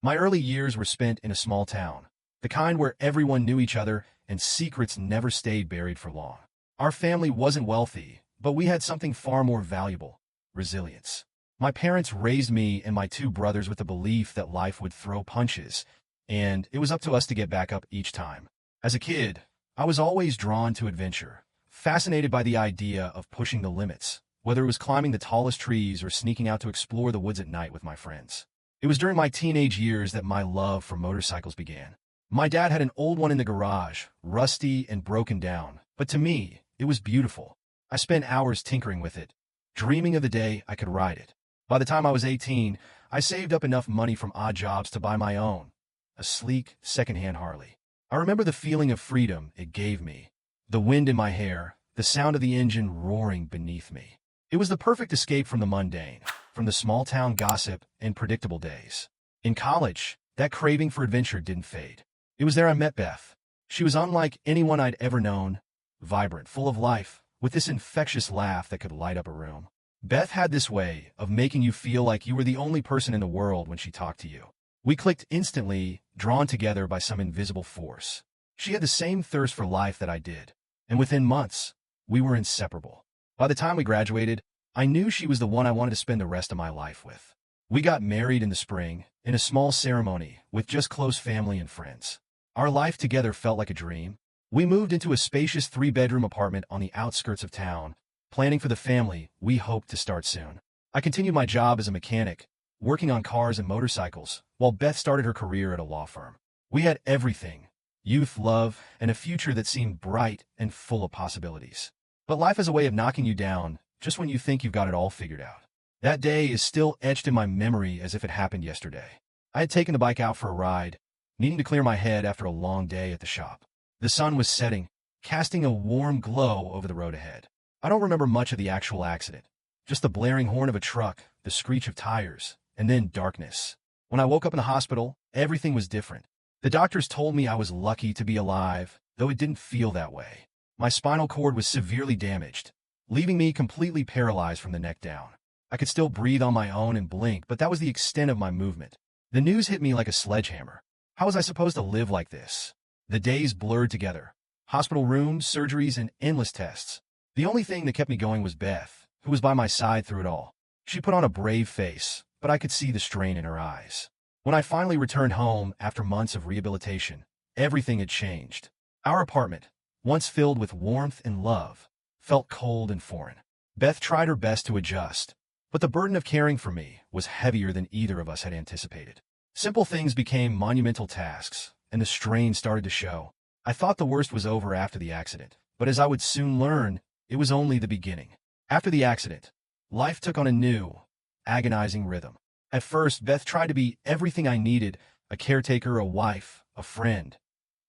My early years were spent in a small town, the kind where everyone knew each other and secrets never stayed buried for long. Our family wasn't wealthy, but we had something far more valuable: resilience. My parents raised me and my two brothers with the belief that life would throw punches, and it was up to us to get back up each time. As a kid, I was always drawn to adventure, fascinated by the idea of pushing the limits, whether it was climbing the tallest trees or sneaking out to explore the woods at night with my friends. It was during my teenage years that my love for motorcycles began. My dad had an old one in the garage, rusty and broken down, but to me, it was beautiful. I spent hours tinkering with it, dreaming of the day I could ride it. By the time I was 18, I saved up enough money from odd jobs to buy my own, a sleek, second-hand Harley. I remember the feeling of freedom it gave me, the wind in my hair, the sound of the engine roaring beneath me. It was the perfect escape from the mundane, from the small-town gossip and predictable days. In college, that craving for adventure didn't fade. It was there I met Beth. She was unlike anyone I'd ever known, vibrant, full of life, with this infectious laugh that could light up a room. Beth had this way of making you feel like you were the only person in the world when she talked to you. We clicked instantly, drawn together by some invisible force. She had the same thirst for life that I did, and within months, we were inseparable. By the time we graduated, I knew she was the one I wanted to spend the rest of my life with. We got married in the spring, in a small ceremony, with just close family and friends. Our life together felt like a dream. We moved into a spacious 3-bedroom apartment on the outskirts of town, planning for the family we hoped to start soon. I continued my job as a mechanic, working on cars and motorcycles, while Beth started her career at a law firm. We had everything: youth, love, and a future that seemed bright and full of possibilities. But life has a way of knocking you down just when you think you've got it all figured out. That day is still etched in my memory as if it happened yesterday. I had taken the bike out for a ride, needing to clear my head after a long day at the shop. The sun was setting, casting a warm glow over the road ahead. I don't remember much of the actual accident, just the blaring horn of a truck, the screech of tires, and then darkness. When I woke up in the hospital, everything was different. The doctors told me I was lucky to be alive, though it didn't feel that way. My spinal cord was severely damaged, leaving me completely paralyzed from the neck down. I could still breathe on my own and blink, but that was the extent of my movement. The news hit me like a sledgehammer. How was I supposed to live like this? The days blurred together. Hospital rooms, surgeries, and endless tests. The only thing that kept me going was Beth, who was by my side through it all. She put on a brave face, but I could see the strain in her eyes. When I finally returned home after months of rehabilitation, everything had changed. Our apartment, once filled with warmth and love, felt cold and foreign. Beth tried her best to adjust, but the burden of caring for me was heavier than either of us had anticipated. Simple things became monumental tasks, and the strain started to show. I thought the worst was over after the accident, but as I would soon learn, it was only the beginning. After the accident, life took on a new, agonizing rhythm. At first, Beth tried to be everything I needed: a caretaker, a wife, a friend.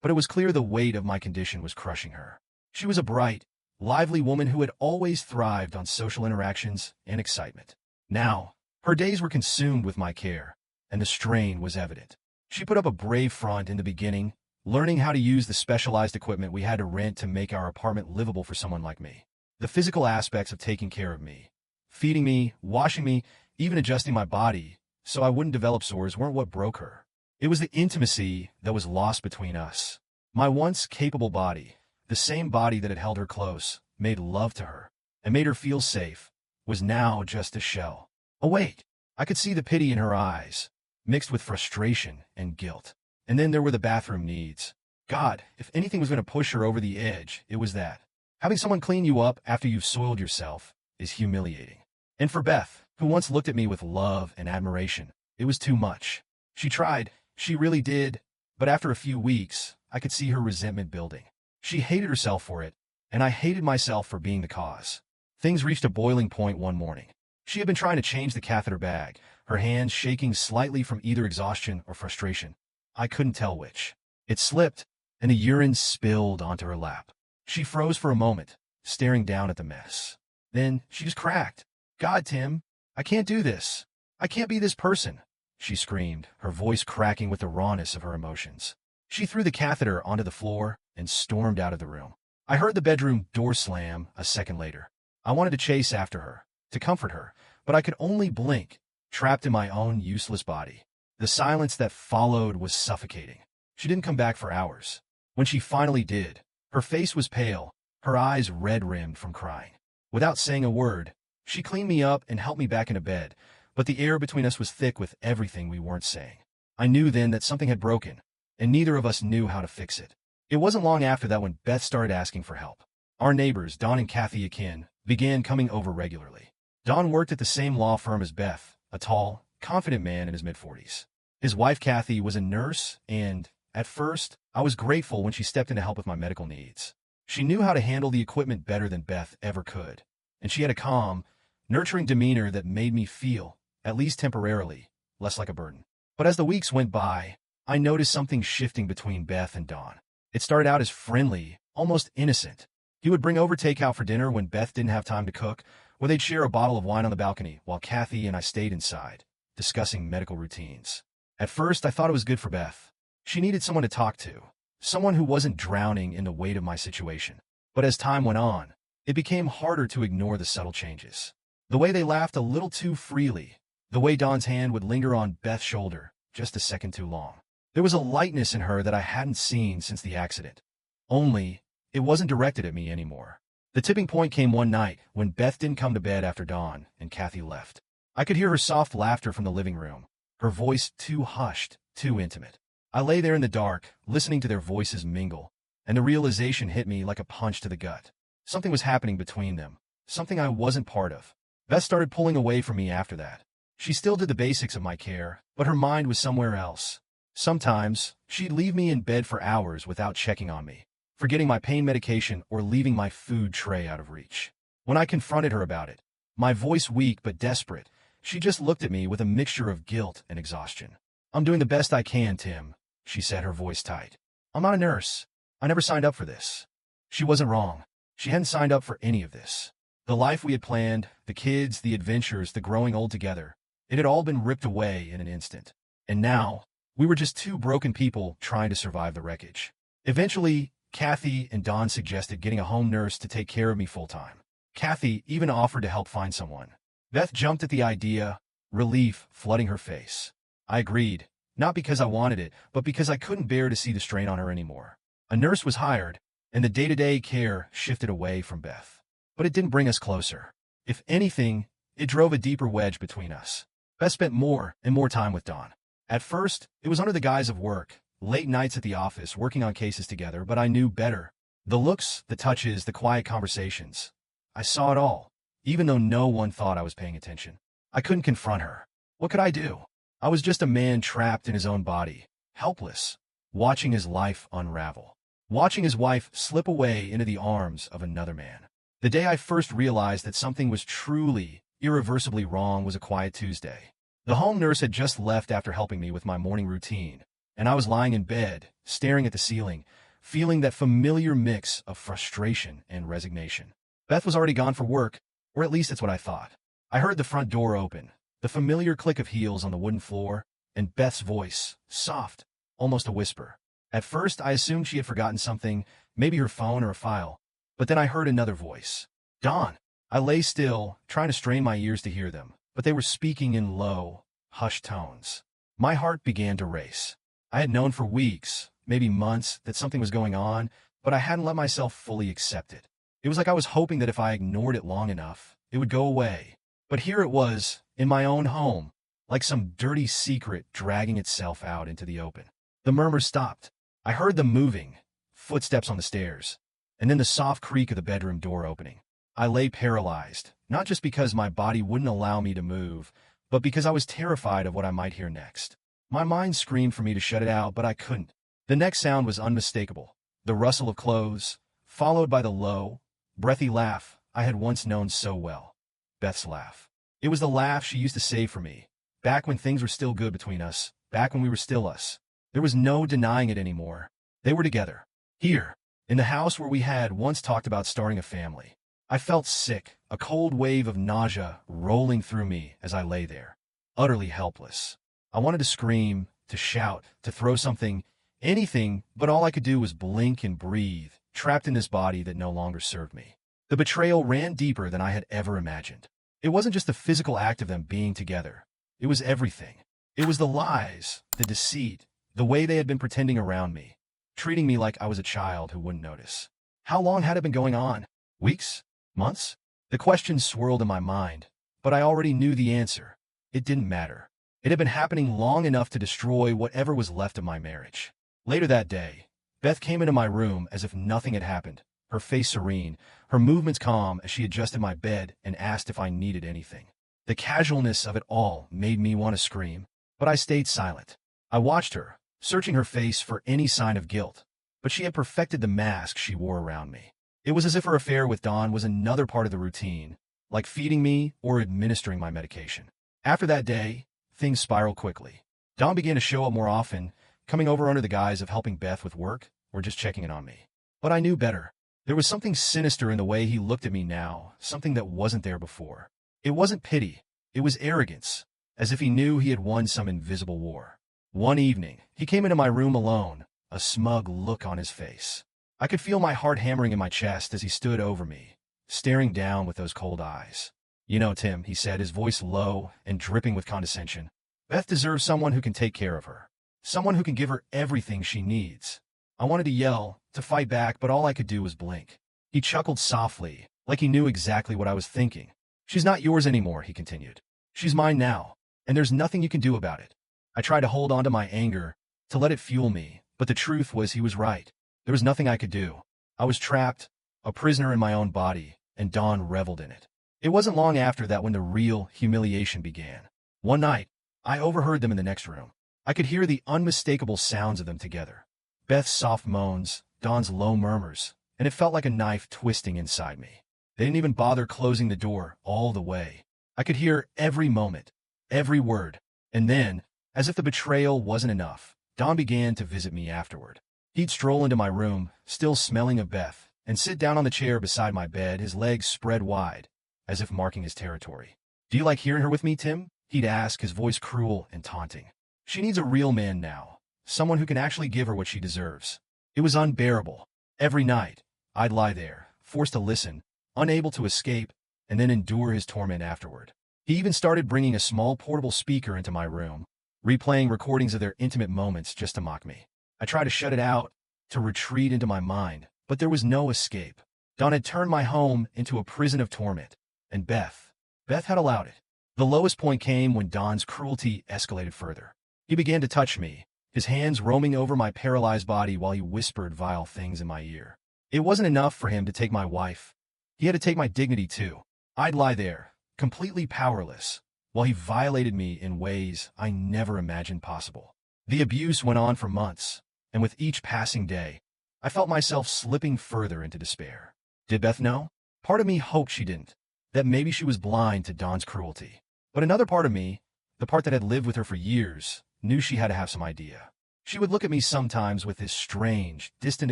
But it was clear the weight of my condition was crushing her. She was a bright, lively woman who had always thrived on social interactions and excitement. Now, her days were consumed with my care, and the strain was evident. She put up a brave front in the beginning, learning how to use the specialized equipment we had to rent to make our apartment livable for someone like me. The physical aspects of taking care of me, feeding me, washing me, even adjusting my body so I wouldn't develop sores, weren't what broke her. It was the intimacy that was lost between us. My once capable body, the same body that had held her close, made love to her, and made her feel safe, was now just a shell. Oh wait, I could see the pity in her eyes, mixed with frustration and guilt. And then there were the bathroom needs. God, if anything was going to push her over the edge, it was that. Having someone clean you up after you've soiled yourself is humiliating. And for Beth, who once looked at me with love and admiration, it was too much. She tried, she really did, but after a few weeks, I could see her resentment building. She hated herself for it, and I hated myself for being the cause. Things reached a boiling point one morning. She had been trying to change the catheter bag, her hands shaking slightly from either exhaustion or frustration. I couldn't tell which. It slipped, and the urine spilled onto her lap. She froze for a moment, staring down at the mess. Then she just cracked. God, Tim, I can't do this. I can't be this person, she screamed, her voice cracking with the rawness of her emotions. She threw the catheter onto the floor and stormed out of the room. I heard the bedroom door slam a second later. I wanted to chase after her, to comfort her, but I could only blink, trapped in my own useless body. The silence that followed was suffocating. She didn't come back for hours. When she finally did, her face was pale, her eyes red-rimmed from crying. Without saying a word, she cleaned me up and helped me back into bed, but the air between us was thick with everything we weren't saying. I knew then that something had broken, and neither of us knew how to fix it. It wasn't long after that when Beth started asking for help. Our neighbors, Don and Kathy Akin, began coming over regularly. Don worked at the same law firm as Beth, a tall, confident man in his mid-40s. His wife, Kathy, was a nurse, and, at first, I was grateful when she stepped in to help with my medical needs. She knew how to handle the equipment better than Beth ever could, and she had a calm, nurturing demeanor that made me feel, at least temporarily, less like a burden. But as the weeks went by, I noticed something shifting between Beth and Don. It started out as friendly, almost innocent. He would bring over takeout for dinner when Beth didn't have time to cook, or they'd share a bottle of wine on the balcony while Kathy and I stayed inside, discussing medical routines. At first, I thought it was good for Beth. She needed someone to talk to, someone who wasn't drowning in the weight of my situation. But as time went on, it became harder to ignore the subtle changes. The way they laughed a little too freely, the way Don's hand would linger on Beth's shoulder just a second too long. There was a lightness in her that I hadn't seen since the accident. Only, it wasn't directed at me anymore. The tipping point came one night when Beth didn't come to bed after Don and Kathy left. I could hear her soft laughter from the living room, her voice too hushed, too intimate. I lay there in the dark, listening to their voices mingle, and the realization hit me like a punch to the gut. Something was happening between them, something I wasn't part of. Beth started pulling away from me after that. She still did the basics of my care, but her mind was somewhere else. Sometimes, she'd leave me in bed for hours without checking on me, forgetting my pain medication or leaving my food tray out of reach. When I confronted her about it, my voice weak but desperate, she just looked at me with a mixture of guilt and exhaustion. "I'm doing the best I can, Tim," she said, her voice tight. "I'm not a nurse. I never signed up for this." She wasn't wrong. She hadn't signed up for any of this. The life we had planned, the kids, the adventures, the growing old together, it had all been ripped away in an instant. And now, we were just two broken people trying to survive the wreckage. Eventually, Kathy and Don suggested getting a home nurse to take care of me full-time. Kathy even offered to help find someone. Beth jumped at the idea, relief flooding her face. I agreed, not because I wanted it, but because I couldn't bear to see the strain on her anymore. A nurse was hired, and the day-to-day care shifted away from Beth. But it didn't bring us closer. If anything, it drove a deeper wedge between us. Beth spent more and more time with Don. At first, it was under the guise of work, late nights at the office, working on cases together, but I knew better. The looks, the touches, the quiet conversations. I saw it all, even though no one thought I was paying attention. I couldn't confront her. What could I do? I was just a man trapped in his own body, helpless, watching his life unravel, watching his wife slip away into the arms of another man. The day I first realized that something was truly, irreversibly wrong was a quiet Tuesday. The home nurse had just left after helping me with my morning routine, and I was lying in bed, staring at the ceiling, feeling that familiar mix of frustration and resignation. Beth was already gone for work, or at least that's what I thought. I heard the front door open, the familiar click of heels on the wooden floor, and Beth's voice, soft, almost a whisper. At first, I assumed she had forgotten something, maybe her phone or a file, but then I heard another voice. "Dawn." I lay still, trying to strain my ears to hear them, but they were speaking in low, hushed tones. My heart began to race. I had known for weeks, maybe months, that something was going on, but I hadn't let myself fully accept it. It was like I was hoping that if I ignored it long enough, it would go away. But here it was, in my own home, like some dirty secret dragging itself out into the open. The murmurs stopped. I heard them moving, footsteps on the stairs, and then the soft creak of the bedroom door opening. I lay paralyzed, not just because my body wouldn't allow me to move, but because I was terrified of what I might hear next. My mind screamed for me to shut it out, but I couldn't. The next sound was unmistakable, the rustle of clothes, followed by the low, breathy laugh I had once known so well. Beth's laugh. It was the laugh she used to save for me, back when things were still good between us, back when we were still us. There was no denying it anymore. They were together. Here, in the house where we had once talked about starting a family. I felt sick, a cold wave of nausea rolling through me as I lay there, utterly helpless. I wanted to scream, to shout, to throw something, anything, but all I could do was blink and breathe, trapped in this body that no longer served me. The betrayal ran deeper than I had ever imagined. It wasn't just the physical act of them being together. It was everything. It was the lies, the deceit, the way they had been pretending around me, treating me like I was a child who wouldn't notice. How long had it been going on? Weeks? Months? The questions swirled in my mind, but I already knew the answer. It didn't matter. It had been happening long enough to destroy whatever was left of my marriage. Later that day, Beth came into my room as if nothing had happened, her face serene, her movements calm as she adjusted my bed and asked if I needed anything. The casualness of it all made me want to scream, but I stayed silent. I watched her, searching her face for any sign of guilt, but she had perfected the mask she wore around me. It was as if her affair with Don was another part of the routine, like feeding me or administering my medication. After that day, things spiraled quickly. Don began to show up more often, coming over under the guise of helping Beth with work or just checking in on me. But I knew better. There was something sinister in the way he looked at me now, something that wasn't there before. It wasn't pity, it was arrogance, as if he knew he had won some invisible war. One evening, he came into my room alone, a smug look on his face. I could feel my heart hammering in my chest as he stood over me, staring down with those cold eyes. "You know, Tim," he said, his voice low and dripping with condescension, "Beth deserves someone who can take care of her. Someone who can give her everything she needs." I wanted to yell, to fight back, but all I could do was blink. He chuckled softly, like he knew exactly what I was thinking. "She's not yours anymore," he continued. "She's mine now, and there's nothing you can do about it." I tried to hold on to my anger, to let it fuel me, but the truth was he was right. There was nothing I could do. I was trapped, a prisoner in my own body, and Dawn reveled in it. It wasn't long after that when the real humiliation began. One night, I overheard them in the next room. I could hear the unmistakable sounds of them together. Beth's soft moans, Dawn's low murmurs, and it felt like a knife twisting inside me. They didn't even bother closing the door all the way. I could hear every moment, every word, and then, as if the betrayal wasn't enough, Dawn began to visit me afterward. He'd stroll into my room, still smelling of Beth, and sit down on the chair beside my bed, his legs spread wide, as if marking his territory. "Do you like hearing her with me, Tim?" he'd ask, his voice cruel and taunting. "She needs a real man now, someone who can actually give her what she deserves." It was unbearable. Every night, I'd lie there, forced to listen, unable to escape, and then endure his torment afterward. He even started bringing a small portable speaker into my room, replaying recordings of their intimate moments just to mock me. I tried to shut it out, to retreat into my mind, but there was no escape. Dawn had turned my home into a prison of torment, and Beth had allowed it. The lowest point came when Dawn's cruelty escalated further. He began to touch me, his hands roaming over my paralyzed body while he whispered vile things in my ear. It wasn't enough for him to take my wife. He had to take my dignity too. I'd lie there, completely powerless, while he violated me in ways I never imagined possible. The abuse went on for months, and with each passing day, I felt myself slipping further into despair. Did Beth know? Part of me hoped she didn't, that maybe she was blind to Dawn's cruelty. But another part of me, the part that had lived with her for years, knew she had to have some idea. She would look at me sometimes with this strange, distant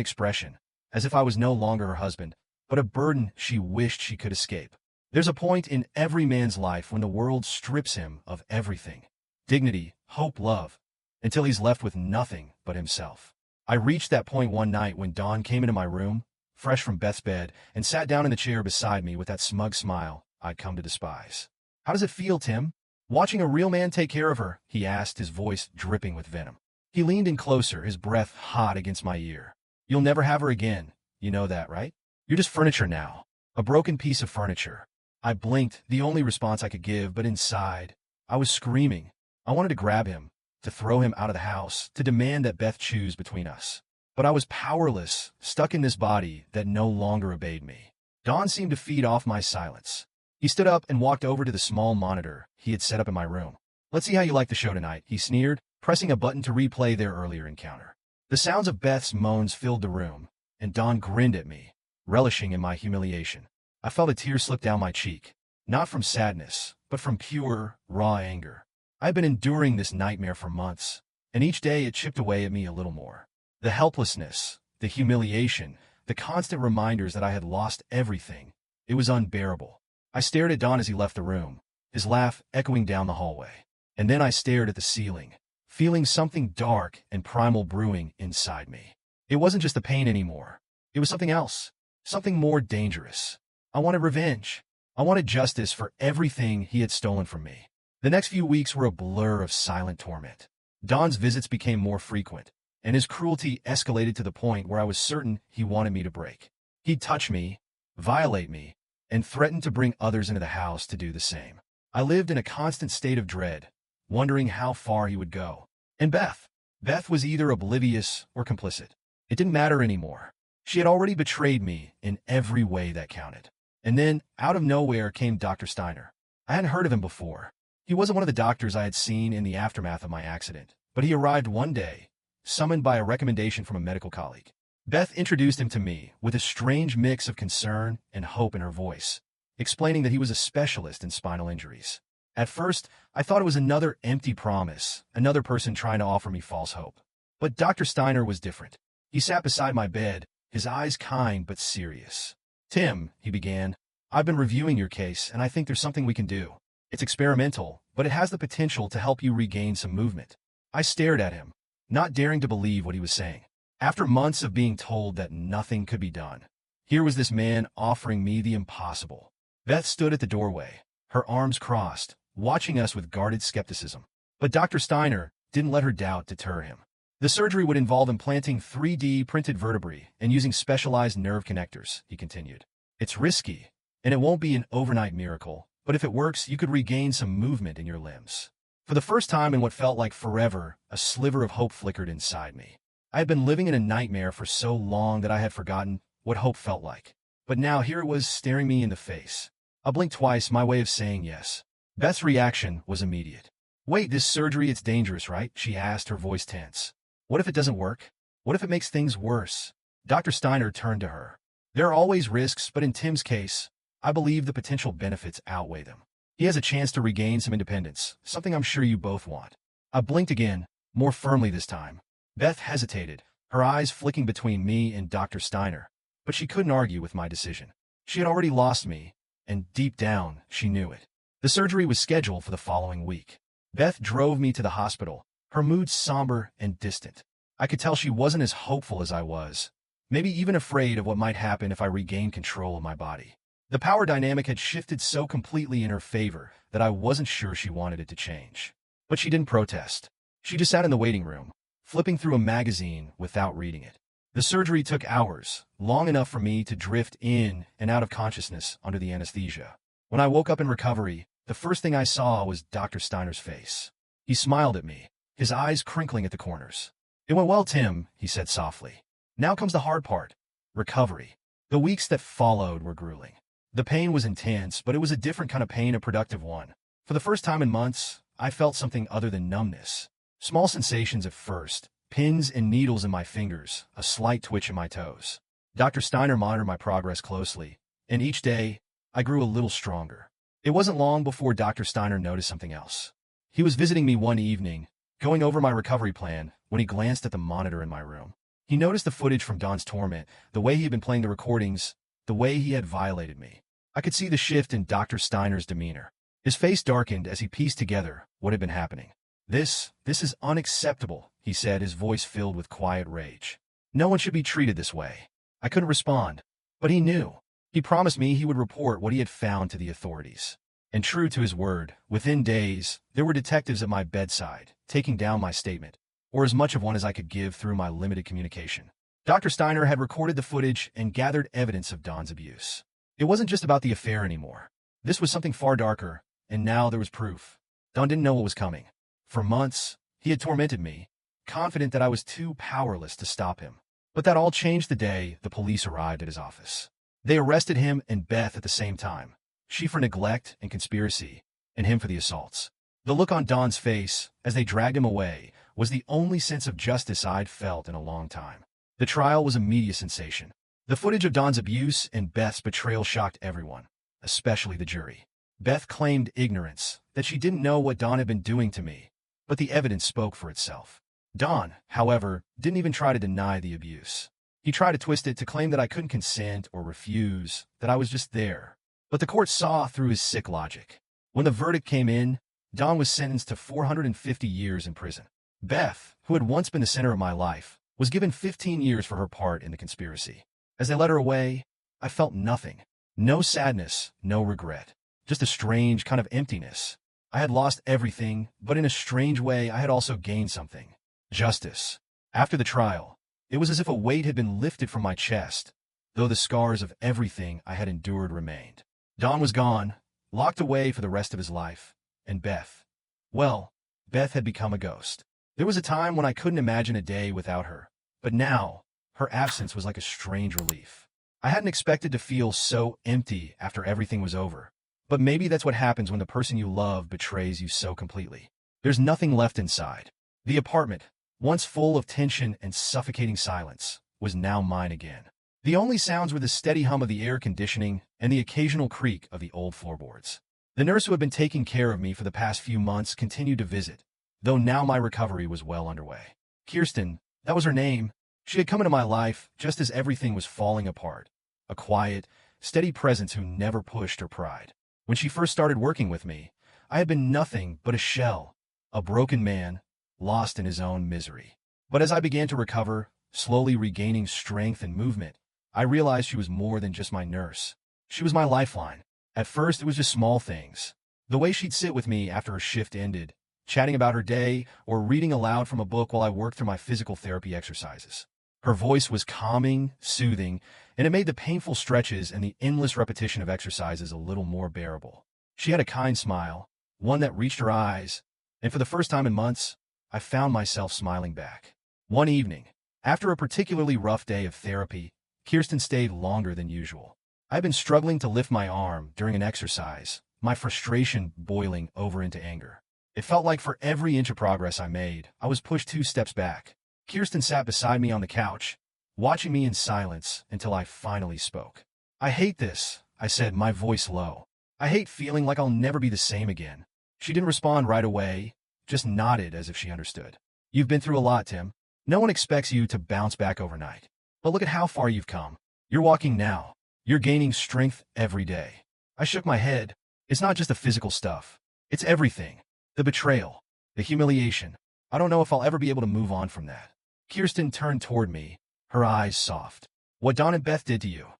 expression, as if I was no longer her husband, but a burden she wished she could escape. There's a point in every man's life when the world strips him of everything, dignity, hope, love, until he's left with nothing but himself. I reached that point one night when Dawn came into my room, fresh from Beth's bed, and sat down in the chair beside me with that smug smile I'd come to despise. "How does it feel, Tim? Watching a real man take care of her?" he asked, his voice dripping with venom. He leaned in closer, his breath hot against my ear. "You'll never have her again. You know that, right? You're just furniture now. A broken piece of furniture." I blinked, the only response I could give, but inside, I was screaming. I wanted to grab him, to throw him out of the house, to demand that Beth choose between us. But I was powerless, stuck in this body that no longer obeyed me. Dawn seemed to feed off my silence. He stood up and walked over to the small monitor he had set up in my room. "Let's see how you like the show tonight," he sneered, pressing a button to replay their earlier encounter. The sounds of Beth's moans filled the room, and Dawn grinned at me, relishing in my humiliation. I felt a tear slip down my cheek, not from sadness, but from pure, raw anger. I had been enduring this nightmare for months, and each day it chipped away at me a little more. The helplessness, the humiliation, the constant reminders that I had lost everything. It was unbearable. I stared at Don as he left the room, his laugh echoing down the hallway. And then I stared at the ceiling, feeling something dark and primal brewing inside me. It wasn't just the pain anymore. It was something else, something more dangerous. I wanted revenge. I wanted justice for everything he had stolen from me. The next few weeks were a blur of silent torment. Don's visits became more frequent, and his cruelty escalated to the point where I was certain he wanted me to break. He'd touch me, violate me, and threaten to bring others into the house to do the same. I lived in a constant state of dread, wondering how far he would go. And Beth was either oblivious or complicit. It didn't matter anymore. She had already betrayed me in every way that counted. And then, out of nowhere, came Dr. Steiner. I hadn't heard of him before. He wasn't one of the doctors I had seen in the aftermath of my accident, but he arrived one day, summoned by a recommendation from a medical colleague. Beth introduced him to me with a strange mix of concern and hope in her voice, explaining that he was a specialist in spinal injuries. At first, I thought it was another empty promise, another person trying to offer me false hope. But Dr. Steiner was different. He sat beside my bed, his eyes kind but serious. "Tim," he began, "I've been reviewing your case, and I think there's something we can do. It's experimental, but it has the potential to help you regain some movement." I stared at him, not daring to believe what he was saying. After months of being told that nothing could be done, here was this man offering me the impossible. Beth stood at the doorway, her arms crossed, watching us with guarded skepticism. But Dr. Steiner didn't let her doubt deter him. The surgery would involve implanting 3D printed vertebrae and using specialized nerve connectors, he continued. "It's risky, and it won't be an overnight miracle, but if it works, you could regain some movement in your limbs." For the first time in what felt like forever, a sliver of hope flickered inside me. I had been living in a nightmare for so long that I had forgotten what hope felt like. But now here it was staring me in the face. I blinked twice, my way of saying yes. Beth's reaction was immediate. "Wait, this surgery, it's dangerous, right?" she asked, her voice tense. "What if it doesn't work? What if it makes things worse?" Dr. Steiner turned to her. "There are always risks, but in Tim's case, I believe the potential benefits outweigh them. He has a chance to regain some independence, something I'm sure you both want." I blinked again, more firmly this time. Beth hesitated, her eyes flicking between me and Dr. Steiner, but she couldn't argue with my decision. She had already lost me, and deep down, she knew it. The surgery was scheduled for the following week. Beth drove me to the hospital, her mood somber and distant. I could tell she wasn't as hopeful as I was, maybe even afraid of what might happen if I regained control of my body. The power dynamic had shifted so completely in her favor that I wasn't sure she wanted it to change. But she didn't protest. She just sat in the waiting room, flipping through a magazine without reading it. The surgery took hours, long enough for me to drift in and out of consciousness under the anesthesia. When I woke up in recovery, the first thing I saw was Dr. Steiner's face. He smiled at me, his eyes crinkling at the corners. "It went well, Tim," he said softly. "Now comes the hard part, recovery." The weeks that followed were grueling. The pain was intense, but it was a different kind of pain, a productive one. For the first time in months, I felt something other than numbness. Small sensations at first, pins and needles in my fingers, a slight twitch in my toes. Dr. Steiner monitored my progress closely, and each day, I grew a little stronger. It wasn't long before Dr. Steiner noticed something else. He was visiting me one evening, going over my recovery plan, when he glanced at the monitor in my room. He noticed the footage from Don's torment, the way he had been playing the recordings, the way he had violated me. I could see the shift in Dr. Steiner's demeanor. His face darkened as he pieced together what had been happening. This is unacceptable," he said, his voice filled with quiet rage. "No one should be treated this way." I couldn't respond, but he knew. He promised me he would report what he had found to the authorities. And true to his word, within days, there were detectives at my bedside, taking down my statement, or as much of one as I could give through my limited communication. Dr. Steiner had recorded the footage and gathered evidence of Don's abuse. It wasn't just about the affair anymore. This was something far darker, and now there was proof. Don didn't know what was coming. For months, he had tormented me, confident that I was too powerless to stop him. But that all changed the day the police arrived at his office. They arrested him and Beth at the same time, she for neglect and conspiracy, and him for the assaults. The look on Don's face, as they dragged him away, was the only sense of justice I'd felt in a long time. The trial was a media sensation. The footage of Don's abuse and Beth's betrayal shocked everyone, especially the jury. Beth claimed ignorance, that she didn't know what Don had been doing to me, but the evidence spoke for itself. Don, however, didn't even try to deny the abuse. He tried to twist it to claim that I couldn't consent or refuse, that I was just there. But the court saw through his sick logic. When the verdict came in, Don was sentenced to 450 years in prison. Beth, who had once been the center of my life, was given 15 years for her part in the conspiracy. As they led her away, I felt nothing. No sadness, no regret. Just a strange kind of emptiness. I had lost everything, but in a strange way, I had also gained something. Justice. After the trial, it was as if a weight had been lifted from my chest, though the scars of everything I had endured remained. Don was gone, locked away for the rest of his life, and Beth. Well, Beth had become a ghost. There was a time when I couldn't imagine a day without her, but now, her absence was like a strange relief. I hadn't expected to feel so empty after everything was over, but maybe that's what happens when the person you love betrays you so completely. There's nothing left inside. The apartment, once full of tension and suffocating silence, was now mine again. The only sounds were the steady hum of the air conditioning and the occasional creak of the old floorboards. The nurse who had been taking care of me for the past few months continued to visit, though now my recovery was well underway. Kirsten, that was her name. She had come into my life just as everything was falling apart. A quiet, steady presence who never pushed or pried. When she first started working with me, I had been nothing but a shell, a broken man, lost in his own misery. But as I began to recover, slowly regaining strength and movement, I realized she was more than just my nurse. She was my lifeline. At first, it was just small things. The way she'd sit with me after her shift ended, chatting about her day, or reading aloud from a book while I worked through my physical therapy exercises. Her voice was calming, soothing, and it made the painful stretches and the endless repetition of exercises a little more bearable. She had a kind smile, one that reached her eyes, and for the first time in months, I found myself smiling back. One evening, after a particularly rough day of therapy, Kirsten stayed longer than usual. I had been struggling to lift my arm during an exercise, my frustration boiling over into anger. It felt like for every inch of progress I made, I was pushed 2 steps back. Kirsten sat beside me on the couch, watching me in silence until I finally spoke. "I hate this," I said, my voice low. "I hate feeling like I'll never be the same again." She didn't respond right away, just nodded as if she understood. "You've been through a lot, Tim. No one expects you to bounce back overnight. But look at how far you've come. You're walking now. You're gaining strength every day." I shook my head. "It's not just the physical stuff. It's everything. The betrayal. The humiliation. I don't know if I'll ever be able to move on from that." Kirsten turned toward me, her eyes soft. "What Don and Beth did to you,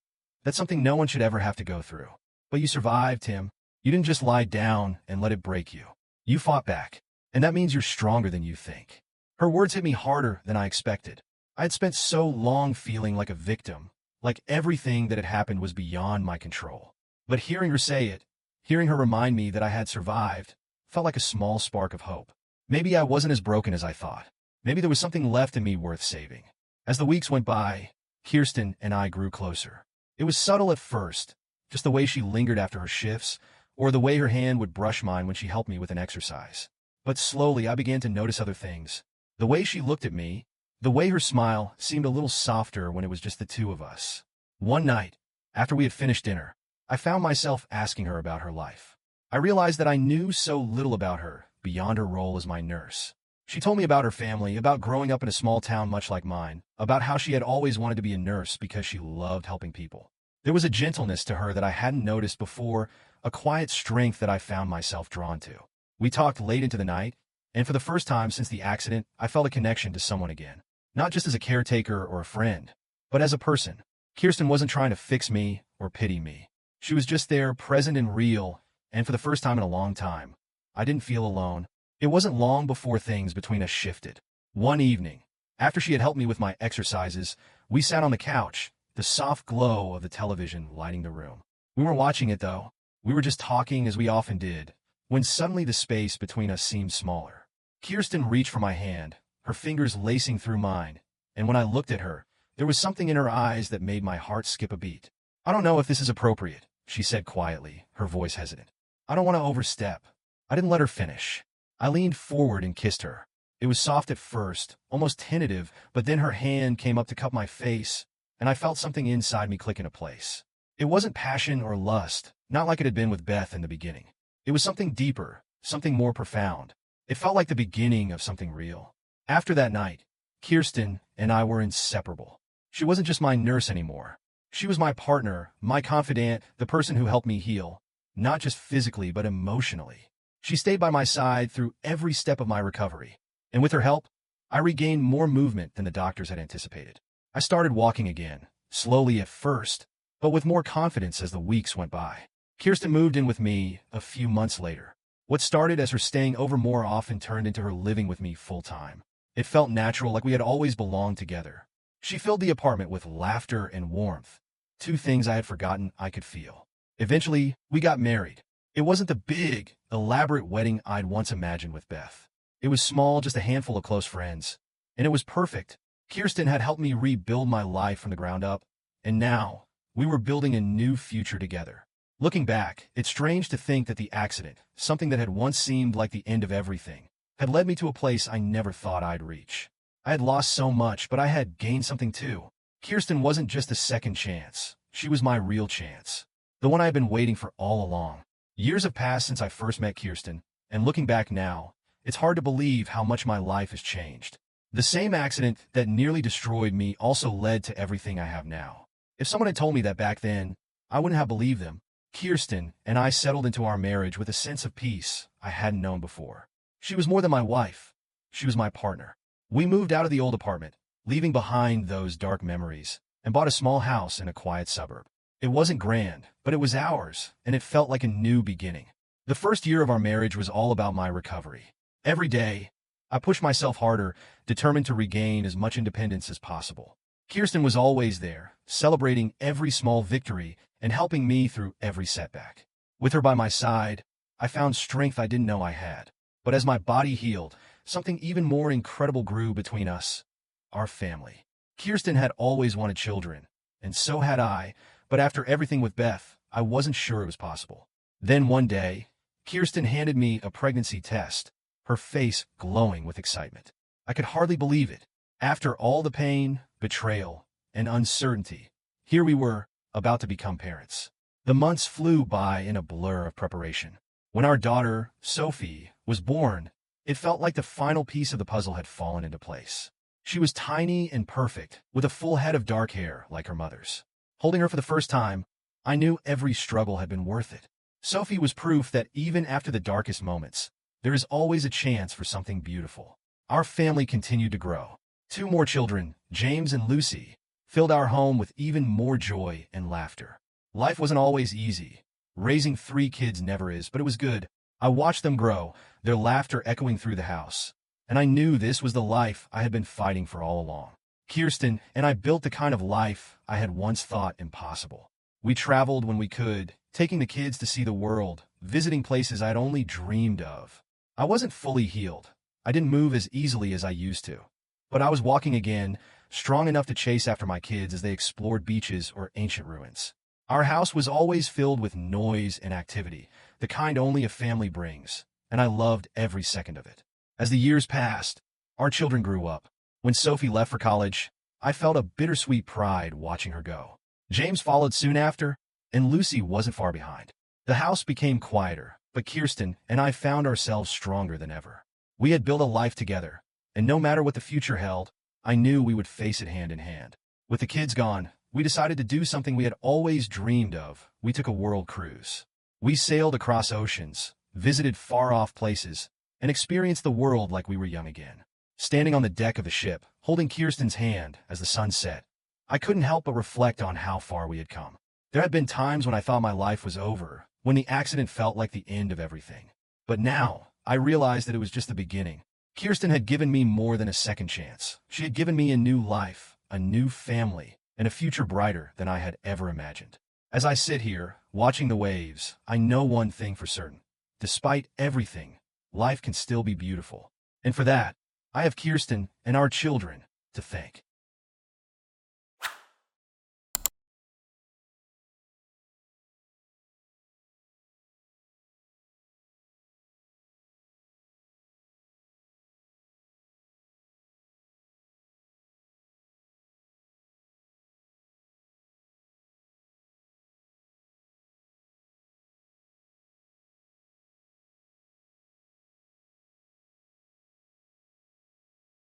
that's something no one should ever have to go through. But you survived, Tim. You didn't just lie down and let it break you. You fought back, and that means you're stronger than you think." Her words hit me harder than I expected. I had spent so long feeling like a victim, like everything that had happened was beyond my control. But hearing her say it, hearing her remind me that I had survived, felt like a small spark of hope. Maybe I wasn't as broken as I thought. Maybe there was something left in me worth saving. As the weeks went by, Kirsten and I grew closer. It was subtle at first, just the way she lingered after her shifts, or the way her hand would brush mine when she helped me with an exercise. But slowly I began to notice other things. The way she looked at me, the way her smile seemed a little softer when it was just the two of us. One night, after we had finished dinner, I found myself asking her about her life. I realized that I knew so little about her, beyond her role as my nurse. She told me about her family, about growing up in a small town much like mine, about how she had always wanted to be a nurse because she loved helping people. There was a gentleness to her that I hadn't noticed before, a quiet strength that I found myself drawn to. We talked late into the night, and for the first time since the accident, I felt a connection to someone again. Not just as a caretaker or a friend, but as a person. Kirsten wasn't trying to fix me or pity me. She was just there, present and real, and for the first time in a long time, I didn't feel alone. It wasn't long before things between us shifted. One evening, after she had helped me with my exercises, we sat on the couch, the soft glow of the television lighting the room. We weren't watching it, though. We were just talking as we often did, when suddenly the space between us seemed smaller. Kirsten reached for my hand, her fingers lacing through mine, and when I looked at her, there was something in her eyes that made my heart skip a beat. "I don't know if this is appropriate," she said quietly, her voice hesitant. "I don't want to overstep." I didn't let her finish. I leaned forward and kissed her. It was soft at first, almost tentative, but then her hand came up to cup my face, and I felt something inside me click into place. It wasn't passion or lust, not like it had been with Beth in the beginning. It was something deeper, something more profound. It felt like the beginning of something real. After that night, Kirsten and I were inseparable. She wasn't just my nurse anymore. She was my partner, my confidant, the person who helped me heal, not just physically but emotionally. She stayed by my side through every step of my recovery, and with her help, I regained more movement than the doctors had anticipated. I started walking again, slowly at first, but with more confidence as the weeks went by. Kirsten moved in with me a few months later. What started as her staying over more often turned into her living with me full-time. It felt natural, like we had always belonged together. She filled the apartment with laughter and warmth, two things I had forgotten I could feel. Eventually, we got married. It wasn't the big, elaborate wedding I'd once imagined with Beth. It was small, just a handful of close friends. And it was perfect. Kirsten had helped me rebuild my life from the ground up, and now, we were building a new future together. Looking back, it's strange to think that the accident, something that had once seemed like the end of everything, had led me to a place I never thought I'd reach. I had lost so much, but I had gained something too. Kirsten wasn't just a second chance. She was my real chance. The one I had been waiting for all along. Years have passed since I first met Kirsten, and looking back now, it's hard to believe how much my life has changed. The same accident that nearly destroyed me also led to everything I have now. If someone had told me that back then, I wouldn't have believed them. Kirsten and I settled into our marriage with a sense of peace I hadn't known before. She was more than my wife. She was my partner. We moved out of the old apartment, leaving behind those dark memories, and bought a small house in a quiet suburb. It wasn't grand, but it was ours, and it felt like a new beginning. The first year of our marriage was all about my recovery. Every day, I pushed myself harder, determined to regain as much independence as possible. Kirsten was always there, celebrating every small victory and helping me through every setback. With her by my side, I found strength I didn't know I had. But as my body healed, something even more incredible grew between us: our family. Kirsten had always wanted children, and so had I, but after everything with Beth, I wasn't sure it was possible. Then one day, Kirsten handed me a pregnancy test, her face glowing with excitement. I could hardly believe it. After all the pain, betrayal, and uncertainty, here we were, about to become parents. The months flew by in a blur of preparation. When our daughter, Sophie, was born, it felt like the final piece of the puzzle had fallen into place. She was tiny and perfect, with a full head of dark hair like her mother's. Holding her for the first time, I knew every struggle had been worth it. Sophie was proof that even after the darkest moments, there is always a chance for something beautiful. Our family continued to grow. 2 more children, James and Lucy, filled our home with even more joy and laughter. Life wasn't always easy. Raising 3 kids never is, but it was good. I watched them grow, their laughter echoing through the house. And I knew this was the life I had been fighting for all along. Kirsten and I built the kind of life I had once thought impossible. We traveled when we could, taking the kids to see the world, visiting places I'd only dreamed of. I wasn't fully healed. I didn't move as easily as I used to. But I was walking again, strong enough to chase after my kids as they explored beaches or ancient ruins. Our house was always filled with noise and activity, the kind only a family brings, and I loved every second of it. As the years passed, our children grew up. When Sophie left for college, I felt a bittersweet pride watching her go. James followed soon after, and Lucy wasn't far behind. The house became quieter, but Kirsten and I found ourselves stronger than ever. We had built a life together, and no matter what the future held, I knew we would face it hand in hand. With the kids gone, we decided to do something we had always dreamed of. We took a world cruise. We sailed across oceans, visited far-off places, and experienced the world like we were young again. Standing on the deck of the ship, holding Kirsten's hand as the sun set, I couldn't help but reflect on how far we had come. There had been times when I thought my life was over, when the accident felt like the end of everything. But now, I realized that it was just the beginning. Kirsten had given me more than a second chance. She had given me a new life, a new family, and a future brighter than I had ever imagined. As I sit here, watching the waves, I know one thing for certain. Despite everything, life can still be beautiful. And for that, I have Kirsten and our children to thank.